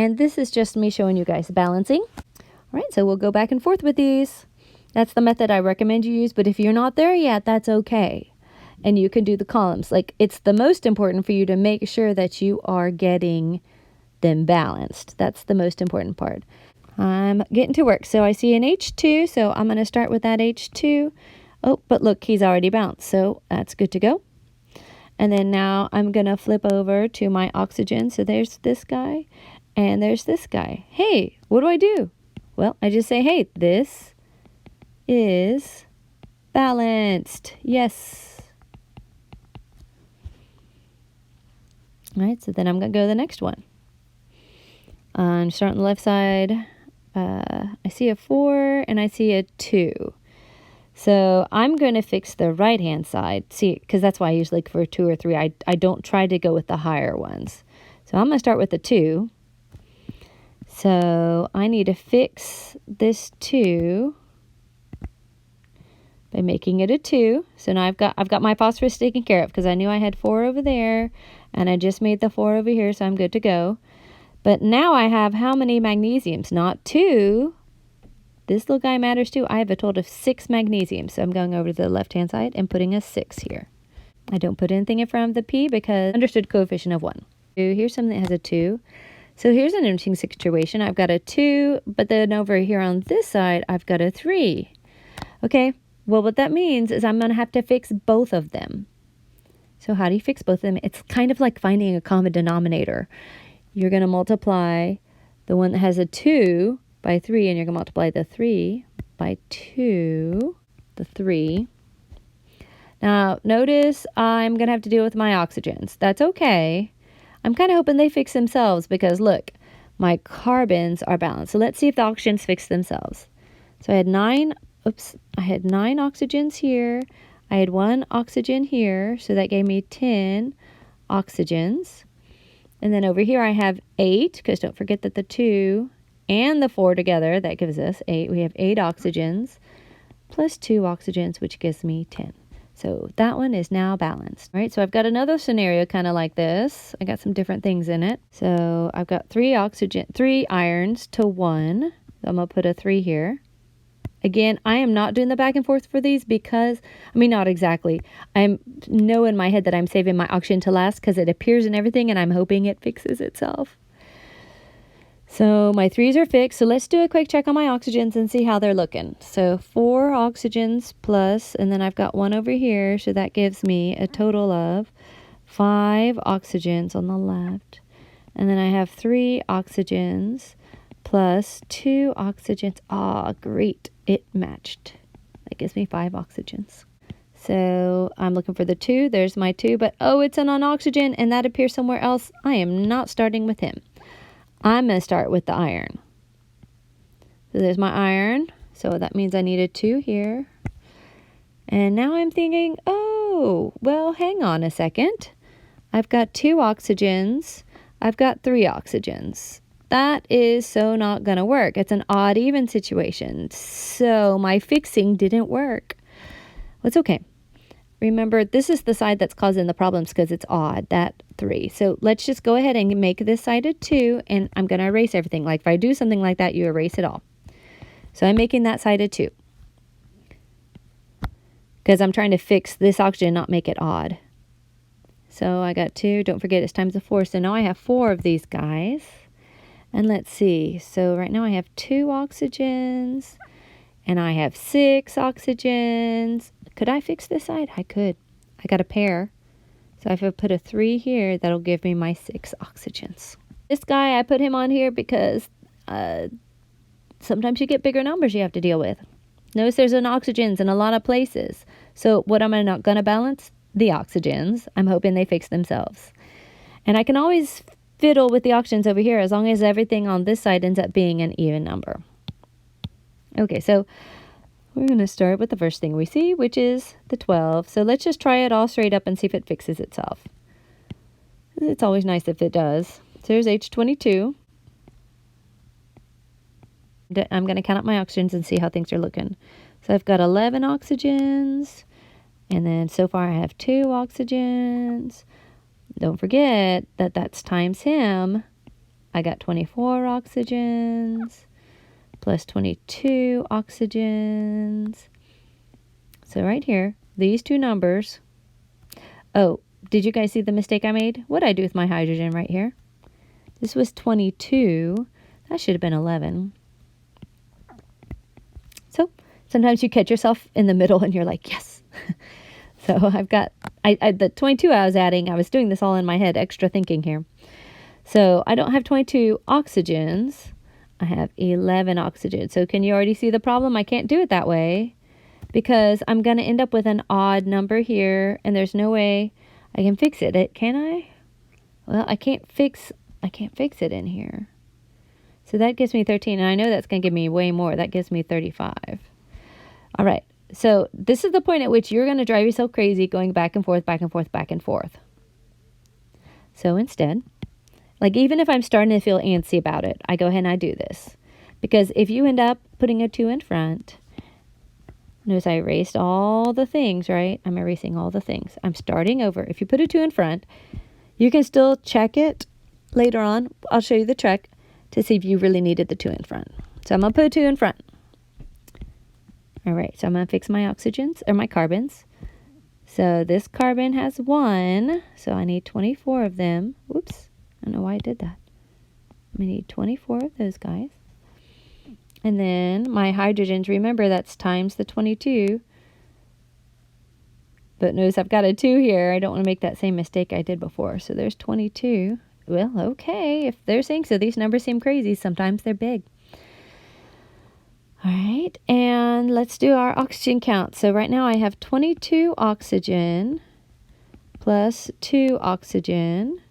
And this is just me showing you guys balancing. All right, so we'll go back and forth with these. That's the method I recommend you use, but if you're not there yet, that's okay. And you can do the columns. Like, it's the most important for you to make sure that you are getting them balanced. That's the most important part. I'm getting to work. So I see an H2, so I'm going to start with that H2. Oh, but look, he's already bounced, so that's good to go. And then now I'm going to flip over to my oxygen. So there's this guy, and there's this guy. Hey, what do I do? Well, I just say, hey, this is balanced. Yes. All right, so then I'm going to go to the next one. I'm starting on the left side. I see a 4 and I see a 2. So I'm going to fix the right-hand side. See, because that's why I usually look for 2 or 3. I don't try to go with the higher ones. So I'm going to start with the 2. So I need to fix this 2 by making it a 2. So now I've got my phosphorus taken care of because I knew I had 4 over there and I just made the 4 over here, so I'm good to go. But now I have how many magnesiums? Not 2. This little guy matters too. I have a total of 6 magnesiums. So I'm going over to the left-hand side and putting a 6 here. I don't put anything in front of the P because understood coefficient of 1. Here's something that has a 2. So here's an interesting situation. I've got a 2, but then over here on this side, I've got a 3. Okay, well, what that means is I'm going to have to fix both of them. So how do you fix both of them? It's kind of like finding a common denominator. You're going to multiply the one that has a 2 by 3, and you're going to multiply the 3 by 2, the 3. Now, notice I'm going to have to deal with my oxygens. That's okay. I'm kind of hoping they fix themselves because, look, my carbons are balanced. So let's see if the oxygens fix themselves. So I had 9 oxygens here. I had 1 oxygen here, so that gave me 10 oxygens. And then over here I have 8, because don't forget that the 2 and the 4 together, that gives us 8. We have 8 oxygens plus 2 oxygens, which gives me 10. So that one is now balanced. All right, so I've got another scenario kind of like this. I got some different things in it. So I've got 3 irons to 1. So I'm going to put a 3 here. Again, I am not doing the back and forth for these because, I mean, not exactly. I know in my head that I'm saving my oxygen to last because it appears in everything and I'm hoping it fixes itself. So my 3s are fixed. So let's do a quick check on my oxygens and see how they're looking. So 4 oxygens plus, and then I've got 1 over here. So that gives me a total of 5 oxygens on the left. And then I have 3 oxygens plus 2 oxygens. Ah, great. It matched. That gives me 5 oxygens. So I'm looking for the 2. There's my 2. But, oh, it's an oxygen, and that appears somewhere else. I am not starting with him. I'm going to start with the iron. So there's my iron. So that means I need a 2 here. And now I'm thinking, oh, well, hang on a second. I've got 2 oxygens. I've got 3 oxygens. That is so not going to work. It's an odd-even situation. So my fixing didn't work. Well, it's okay. Remember, this is the side that's causing the problems because it's odd, that 3. So let's just go ahead and make this side a 2, and I'm going to erase everything. Like if I do something like that, you erase it all. So I'm making that side a 2 because I'm trying to fix this oxygen, not make it odd. So I got 2. Don't forget it's times the 4. So now I have 4 of these guys. And let's see. So right now I have 2 oxygens, and I have 6 oxygens. Could I fix this side? I could. I got a pair. So if I put a 3 here, that'll give me my 6 oxygens. This guy, I put him on here because sometimes you get bigger numbers you have to deal with. Notice there's an oxygens in a lot of places. So what am I not going to balance? The oxygens. I'm hoping they fix themselves. And I can always fiddle with the oxygens over here as long as everything on this side ends up being an even number. Okay, so we're going to start with the first thing we see, which is the 12. So let's just try it all straight up and see if it fixes itself. It's always nice if it does. So here's H22. I'm going to count up my oxygens and see how things are looking. So I've got 11 oxygens, and then so far I have 2 oxygens. Don't forget that that's times him. I got 24 oxygens plus 22 oxygens. So right here, these two numbers. Oh, did you guys see the mistake I made? What did I do with my hydrogen right here? This was 22. That should have been 11. So sometimes you catch yourself in the middle and you're like, yes. So I've got, the 22 I was adding, I was doing this all in my head, extra thinking here. So I don't have 22 oxygens. I have 11 oxygens. So can you already see the problem? I can't do it that way because I'm going to end up with an odd number here, and there's no way I can fix it. Can I? Well, I can't fix it in here. So that gives me 13, and I know that's going to give me way more. That gives me 35. All right. So this is the point at which you're going to drive yourself crazy going back and forth, back and forth, back and forth. So instead, like even if I'm starting to feel antsy about it, I go ahead and I do this. Because if you end up putting a 2 in front, notice I erased all the things, right? I'm erasing all the things. I'm starting over. If you put a 2 in front, you can still check it later on. I'll show you the trick to see if you really needed the 2 in front. So I'm going to put a 2 in front. All right, so I'm going to fix my oxygens, or my carbons. So this carbon has 1, so I need 24 of them. Whoops, I don't know why I did that. I need 24 of those guys. And then my hydrogens, remember that's times the 22. But notice I've got a 2 here. I don't want to make that same mistake I did before. So there's 22. Well, okay, if they're saying so, these numbers seem crazy. Sometimes they're big. All right, and let's do our oxygen count. So right now I have 22 oxygen plus 2 oxygen.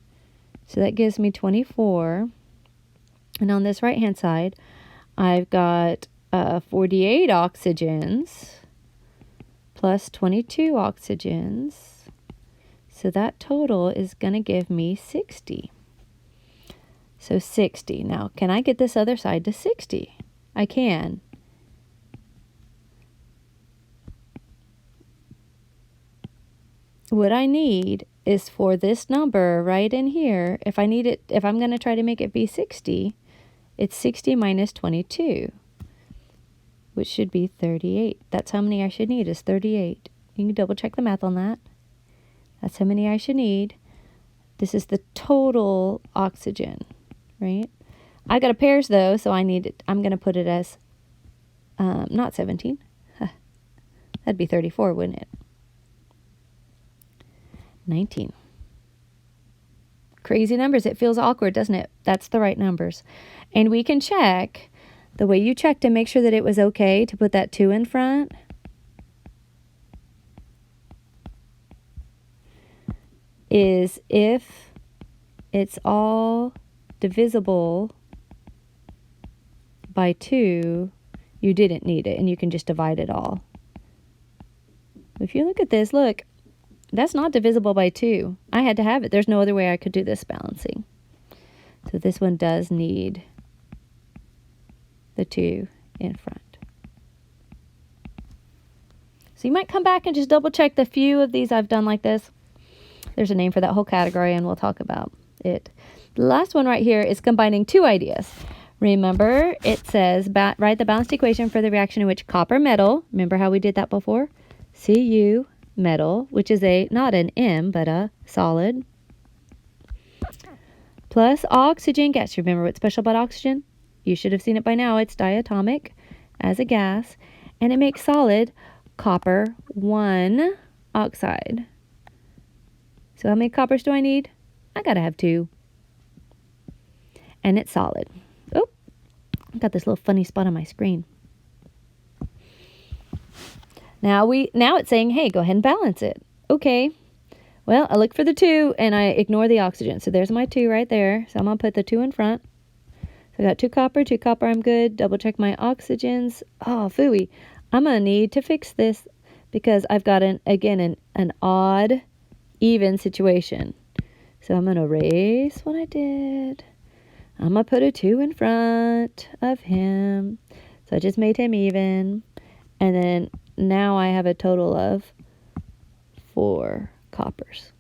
So that gives me 24. And on this right-hand side, I've got 48 oxygens plus 22 oxygens. So that total is going to give me 60. So 60. Now, can I get this other side to 60? I can. What I need is for this number right in here, if I'm going to try to make it be 60, it's 60 minus 22, which should be 38. That's how many I should need, is 38. You can double check the math on that. That's how many I should need. This is the total oxygen, right? I got a pairs though, so I'm going to put it as, not 17. That'd be 34, wouldn't it? 19. Crazy numbers. It feels awkward, doesn't it? That's the right numbers. And we can check the way you check to make sure that it was okay to put that 2 in front. Is if it's all divisible by 2, you didn't need it, and you can just divide it all. If you look at this, look, that's not divisible by 2. I had to have it. There's no other way I could do this balancing. So this one does need the 2 in front. So you might come back and just double check the few of these I've done like this. There's a name for that whole category, and we'll talk about it. The last one right here is combining 2 ideas. Remember, it says, write the balanced equation for the reaction in which copper metal, remember how we did that before? Cu metal, which is not an M, but a solid, plus oxygen gas. Remember what's special about oxygen? You should have seen it by now. It's diatomic as a gas, and it makes solid copper 1 oxide. So how many coppers do I need? I gotta have 2. And it's solid. Oh, I got this little funny spot on my screen. Now it's saying, hey, go ahead and balance it. Okay. Well, I look for the 2 and I ignore the oxygen. So there's my 2 right there. So I'm going to put the 2 in front. So I got 2 copper, I'm good. Double check my oxygens. Oh, phooey. I'm going to need to fix this because I've got an odd, even situation. So I'm going to erase what I did. I'm going to put a 2 in front of him. So I just made him even. And then now I have a total of 4 coppers.